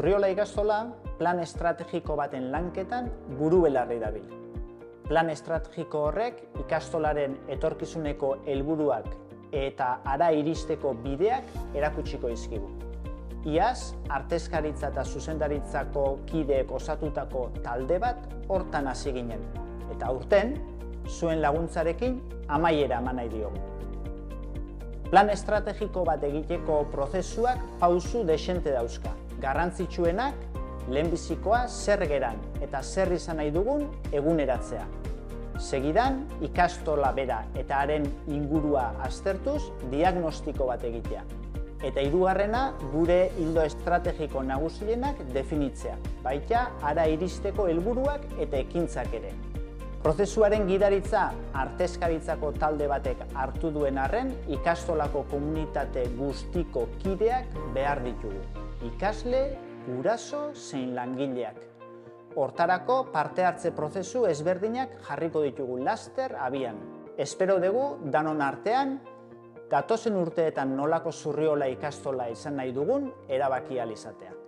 Zurriola ikastola plan estrategiko baten lanketan buru-belarri dabil. Plan estrategiko horrek ikastolaren etorkizuneko helburuak eta hara iristeko bideak erakutsiko dizkigu. Iaz, artezkaritza eta zuzendaritzako kideek osatutako talde bat hortan hasi ginen. Eta aurten, zuen laguntzarekin amaiera eman nahi diogu. Plan estrategiko bat egiteko prozesuak pausu dexente dauzka. Garrantzitsuenak, lehenbizikoa zer geran eta zer izan nahi dugun eguneratzea. Segidan, ikastola bera eta haren ingurua aztertuz diagnostiko bat egitea. Eta hirugarrena, gure ildo estrategiko nagusienak definitzea, baita hara iristeko helburuak eta ekintzak ere. Prozesuaren gidaritza artezkaritzako talde batek hartu duen arren, ikastolako komunitate guztiko kideak behar ditugu. Ikasle, guraso zein langileak. Hortarako parte hartze prozesu ezberdinak jarriko ditugu laster abian. Espero dugu danon artean, datozen urteetan nolako Zurriola ikastola izan nahi dugun erabaki ahal izatea.